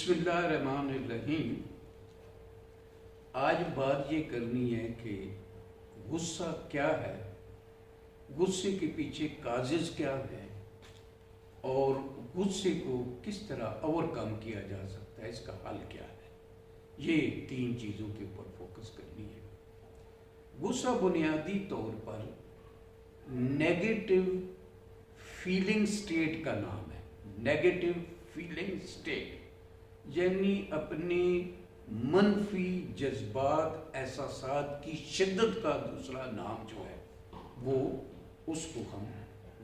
بسم اللہ الرحمن الرحیم۔ آج بات یہ کرنی ہے کہ غصہ کیا ہے، غصے کے پیچھے کازز کیا ہے اور غصے کو کس طرح اوور کم کیا جا سکتا ہے، اس کا حل کیا ہے۔ یہ تین چیزوں کے اوپر فوکس کرنی ہے۔ غصہ بنیادی طور پر نیگیٹو فیلنگ سٹیٹ کا نام ہے۔ نیگیٹو فیلنگ سٹیٹ یعنی اپنے منفی جذبات احساسات کی شدت کا دوسرا نام جو ہے وہ اس کو ہم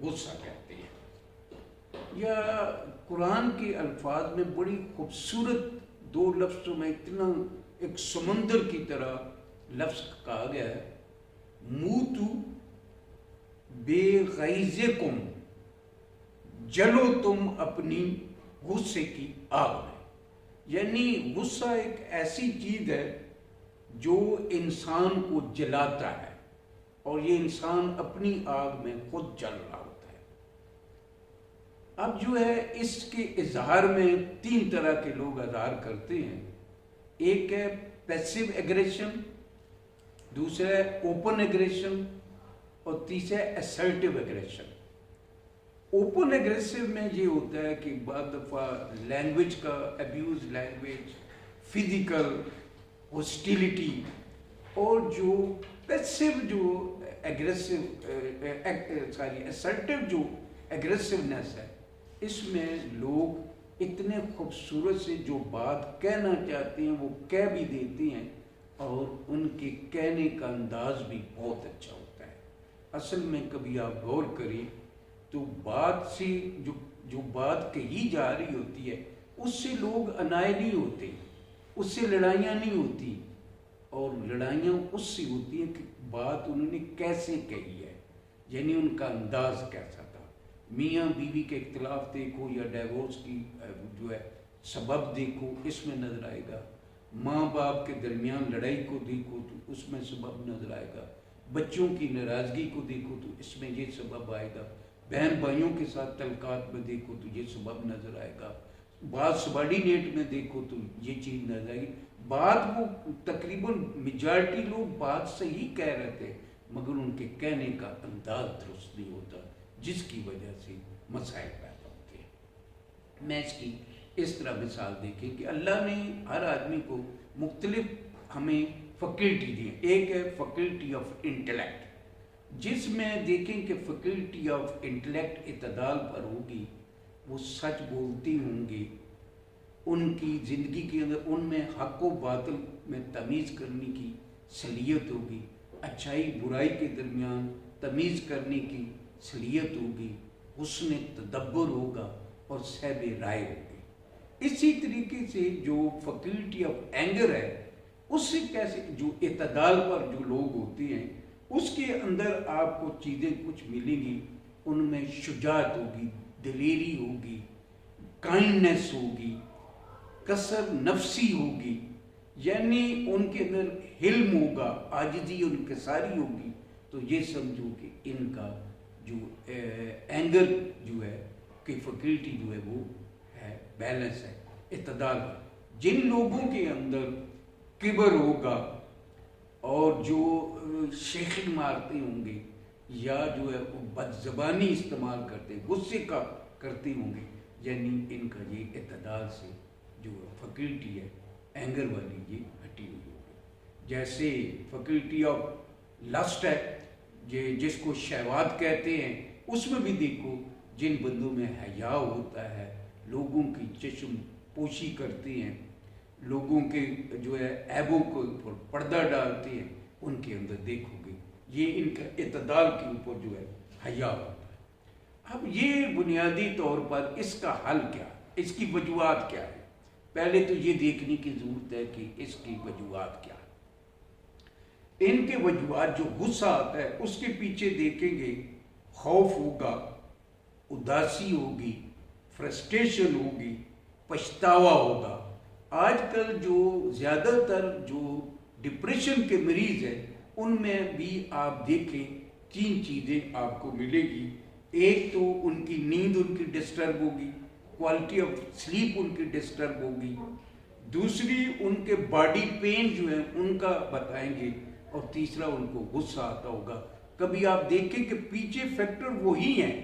غصہ کہتے ہیں۔ یا قرآن کے الفاظ میں بڑی خوبصورت دو لفظوں میں اتنا ایک سمندر کی طرح لفظ کہا گیا ہے، موتو بے غیظکم، جلو تم اپنی غصے کی آگ میں۔ یعنی غصہ ایک ایسی چیز ہے جو انسان کو جلاتا ہے اور یہ انسان اپنی آگ میں خود جل رہا ہوتا ہے۔ اب جو ہے اس کے اظہار میں تین طرح کے لوگ اظہار کرتے ہیں۔ ایک ہے پیسیو ایگریشن، دوسرا ہے اوپن ایگریشن اور تیسرا ہے اسرٹیو ایگریشن۔ اوپن ایگریسو میں یہ ہوتا ہے کہ بعض دفعہ لینگویج کا ابیوز، لینگویج، فزیکل ہوسٹیلیٹی، اور جو پیسیو جو اسرٹیو جو ایگریسونیس ہے، اس میں لوگ اتنے خوبصورت سے جو بات کہنا چاہتے ہیں وہ کہہ بھی دیتے ہیں اور ان کے کہنے کا انداز بھی بہت اچھا ہوتا ہے۔ اصل میں کبھی آپ غور کریں تو بات سے جو بات کہی جا رہی ہوتی ہے اس سے لوگ انائے نہیں ہوتے، اس سے لڑائیاں نہیں ہوتی، اور لڑائیاں اس سے ہوتی ہیں کہ بات انہوں نے کیسے کہی ہے، یعنی ان کا انداز کیسا تھا۔ میاں بیوی کے اختلاف دیکھو یا ڈیورس کی جو ہے سبب دیکھو، اس میں نظر آئے گا۔ ماں باپ کے درمیان لڑائی کو دیکھو تو اس میں سبب نظر آئے گا۔ بچوں کی ناراضگی کو دیکھو تو اس میں یہ سبب آئے گا۔ بہن بھائیوں کے ساتھ تعلقات میں دیکھو تو یہ سبب نظر آئے گا۔ بات سبارڈینیٹ میں دیکھو تو یہ چیز نظر آئے گی۔ بات وہ تقریباً میجارٹی لوگ بات صحیح کہہ رہے تھے مگر ان کے کہنے کا انداز درست نہیں ہوتا، جس کی وجہ سے مسائل پیدا ہوتے ہیں۔ میں اس کی اس طرح مثال دیکھیں کہ اللہ نے ہر آدمی کو مختلف ہمیں فیکلٹی دی ہے۔ ایک ہے فیکلٹی آف انٹلیکٹ، جس میں دیکھیں کہ فیکلٹی آف انٹلیکٹ اعتدال پر ہوگی، وہ سچ بولتی ہوں گی، ان کی زندگی کے اندر ان میں حق و باطل میں تمیز کرنے کی صلاحیت ہوگی، اچھائی برائی کے درمیان تمیز کرنے کی صلاحیت ہوگی، حسن تدبر ہوگا اور صحب رائے ہوگی۔ اسی طریقے سے جو فیکلٹی آف اینگر ہے، اس سے کیسے جو اعتدال پر جو لوگ ہوتے ہیں اس کے اندر آپ کو چیزیں کچھ ملیں گی، ان میں شجاعت ہوگی، دلیری ہوگی، کائنڈنیس ہوگی، کسر نفسی ہوگی، یعنی ان کے اندر حلم ہوگا، عاجزی اور انکساری ہوگی۔ تو یہ سمجھو کہ ان کا جو اینگر جو ہے کہ فیکلٹی جو ہے وہ ہے بیلنس ہے، اعتدال ہے۔ جن لوگوں کے اندر کبر ہوگا اور جو شیخی مارتے ہوں گے یا جو ہے وہ بد زبانی استعمال کرتے، غصے کا کرتے ہوں گے، یعنی ان کا یہ اعتدال سے جو فیکلٹی ہے اینگر والی یہ ہٹی ہوئی ہوگی۔ جیسے فیکلٹی آف لسٹ ہے جس کو شہوات کہتے ہیں، اس میں بھی دیکھو جن بندوں میں حیا ہوتا ہے، لوگوں کی چشم پوشی کرتے ہیں، لوگوں کے جو ہے عیبوں کو پردہ ڈالتے ہیں، ان کے اندر دیکھو گے یہ ان کا اعتدال کے اوپر جو ہے حیا ہوتا ہے۔ اب یہ بنیادی طور پر اس کا حل کیا، اس کی وجوہات کیا ہے؟ پہلے تو یہ دیکھنے کی ضرورت ہے کہ اس کی وجوہات کیا ہے۔ ان کے وجوہات جو غصہ آتا ہے اس کے پیچھے دیکھیں گے خوف ہوگا، اداسی ہوگی، فرسٹریشن ہوگی، پچھتاوا ہوگا۔ آج کل جو زیادہ تر جو ڈپریشن کے مریض ہیں ان میں بھی آپ دیکھیں تین چیزیں آپ کو ملے گی۔ ایک تو ان کی نیند ان کی ڈسٹرب ہوگی، क्वालिटी ऑफ स्लीप उनकी डिस्टर्ब होगी, दूसरी उनके बॉडी पेन जो है उनका बताएंगे, और तीसरा उनको गुस्सा आता होगा। कभी आप देखें कि पीछे फैक्टर वही हैं,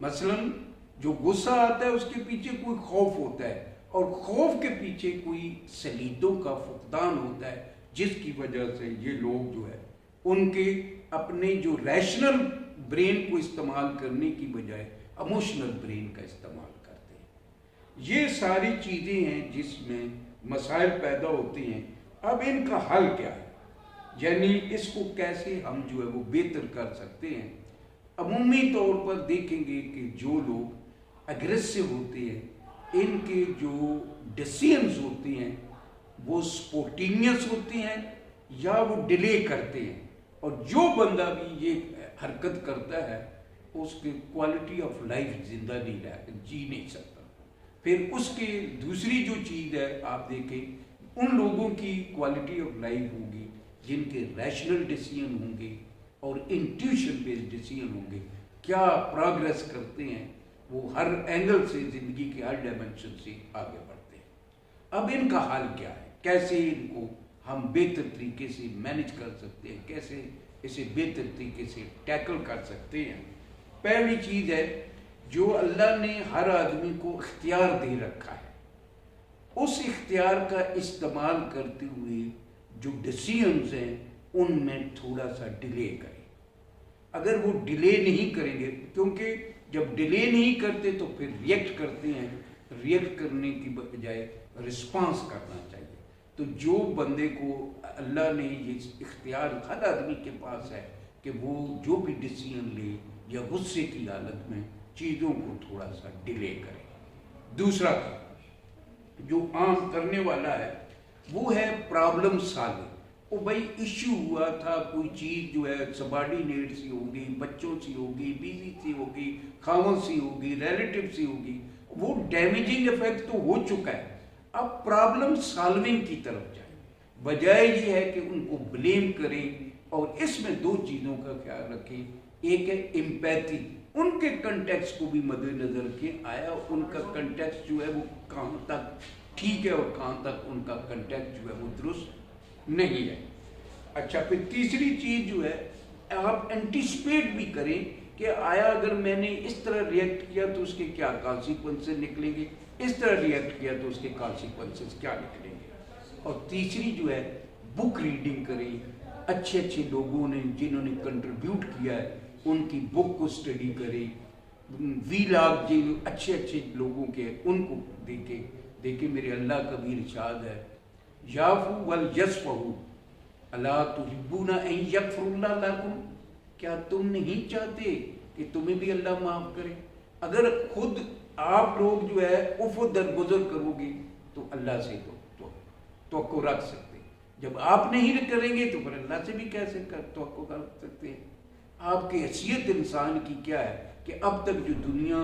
मसलन जो गुस्सा आता है उसके पीछे कोई खौफ होता है, और खौफ के पीछे कोई सलीतों का फुकदान होता है, जिसकी वजह से ये लोग जो है उनके अपने जो रैशनल ब्रेन को इस्तेमाल करने की बजाय इमोशनल ब्रेन का इस्तेमाल करते हैं। ये सारी चीज़ें हैं जिसमें मसाइल पैदा होते हैं। अब इनका हल क्या है, यानी इसको कैसे हम जो है वो बेहतर कर सकते हैं। अमूमी तौर पर देखेंगे कि जो लोग एग्रेसिव होते हैं, इनके जो डिसीजंस होते हैं वो स्पोर्टेनियस होते हैं या वो डिले करते हैं, और जो बंदा भी ये हरकत करता है उसकी क्वालिटी ऑफ लाइफ जिंदा नहीं रह जी नहीं सकता। फिर उसकी दूसरी जो चीज़ है, आप देखें उन लोगों की क्वालिटी ऑफ लाइफ होगी जिनके रैशनल डिसीजन होंगे और इंट्यूशन बेस्ड डिसीजन होंगे, क्या प्रोग्रेस करते हैं, वो हर एंगल से ज़िंदगी के हर डायमेंशन से आगे बढ़ते हैं। अब इनका हल क्या है, कैसे इनको हम बेहतर तरीके से मैनेज कर सकते हैं, कैसे इसे बेहतर तरीके से टैकल कर सकते हैं। पहली चीज़ है, जो अल्लाह ने हर आदमी को इख्तियार दे रखा है, उस इख्तियार का इस्तेमाल करते हुए जो डिसीजंस हैं उनमें थोड़ा सा डिले करें। अगर वो डिले नहीं करेंगे, क्योंकि जब डिले नहीं करते तो फिर रिएक्ट करते हैं, रिएक्ट करने की बजाय रिस्पांस करना चाहिए। तो जो बंदे को अल्लाह ने ये इख्तियार हर आदमी के पास है कि वो जो भी डिसीजन ले या गुस्से की हालत में चीज़ों को थोड़ा सा डिले करे। दूसरा जो आम करने वाला है वो है प्रॉब्लम सॉल्विंग। ओ भाई इश्यू हुआ था, कोई चीज़ जो है सबॉर्डिनेट सी होगी, बच्चों सी होगी, बीवी सी होगी, खावन सी होगी, रिलेटिव सी होगी, वो डैमेजिंग इफेक्ट तो हो चुका है। अब प्रॉब्लम सॉल्विंग की तरफ जाए, बजाय ये है कि उनको ब्लेम करें। और इसमें दो चीज़ों का ख्याल रखें, एक है एम्पैथी, उनके कंटेक्स्ट को भी मद्देनजर रखें, आया उनका कंटेक्स्ट जो है वो कहाँ तक ठीक है और कहाँ तक उनका कंटेक्स्ट जो है वो दुरुस्त नहीं है। अच्छा, फिर तीसरी चीज़ जो है, आप एंटिसिपेट भी करें कि आया अगर मैंने इस तरह रिएक्ट किया तो उसके क्या कॉन्सिक्वेंसेस निकलेंगे, इस तरह रिएक्ट किया तो उसके कॉन्सिक्वेंसेस क्या निकलेंगे। और तीसरी जो है, बुक रीडिंग करें, अच्छे अच्छे लोगों ने जिन्होंने कंट्रीब्यूट किया है उनकी बुक को स्टडी करें, वीलॉग जो अच्छे अच्छे लोगों के उनको देखे मेरे अल्लाह का भी इरशाद है, याफू वल यस्फहू अला तुहिब्बूना अन यगफिरुल्लाह लकुम, क्या तुम नहीं चाहते कि तुम्हें भी अल्लाह माफ़ करे। अगर खुद आप लोग जो है उफ़ दरगुजर करोगे तो अल्लाह से तो रख सकते, जब आप नहीं करेंगे तो फिर अल्लाह से भी कैसे तो कर सकते हैं। आपकी हैसियत इंसान की क्या है कि अब तक जो दुनिया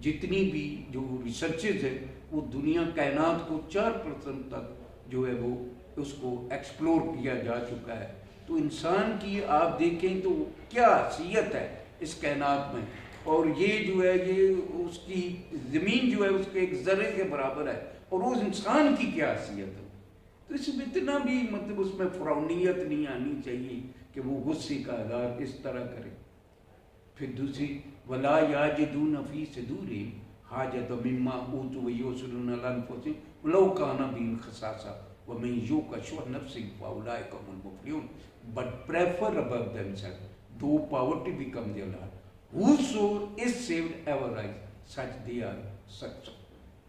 जितनी भी जो रिसर्चेज है वो दुनिया कायनात को 4% तक जो है वो उसको एक्सप्लोर किया जा चुका है। तो इंसान की आप देखें तो क्या हैसियत है इस कायनात में, और ये जो है ये उसकी ज़मीन जो है उसके एक ज़र्रे के बराबर है, और उस इंसान की क्या हैसियत है। तो इसमें इतना भी मतलब उसमें फ़रौनियत नहीं आनी चाहिए कि वो गुस्से का इज़हार इस तरह करे। फिर दूसरी, वला याजिदून फी सुदूरिहिम हाजत मिम्मा ऊतू व युसिरून अला अनफुसिहिम लौ काना बिहिम खसासा व मन युक़ शुह नफ्सिही फउलाइका हुमुल मुफ़्लिहून, बट प्रेफर अबव देमसेल्फ दो poverty become their Lord, whoso is saved ever rise, such they are such।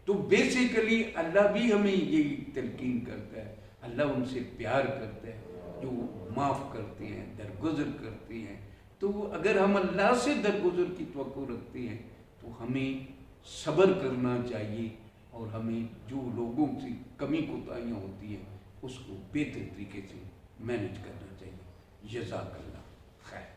तो बेसिकली अल्लाह भी हमें यही तलकीन करता है, अल्लाह उनसे प्यार करता है जो माफ़ करते हैं, दरगुजर करते हैं। तो अगर हम अल्लाह से दरगुजर की तवक्को रखते हैं तो हमें सब्र करना चाहिए, और हमें जो लोगों से कमी कोताहियाँ होती हैं उसको बेहतर तरीके से मैनेज करना चाहिए। जज़ाकल्लाह खैर।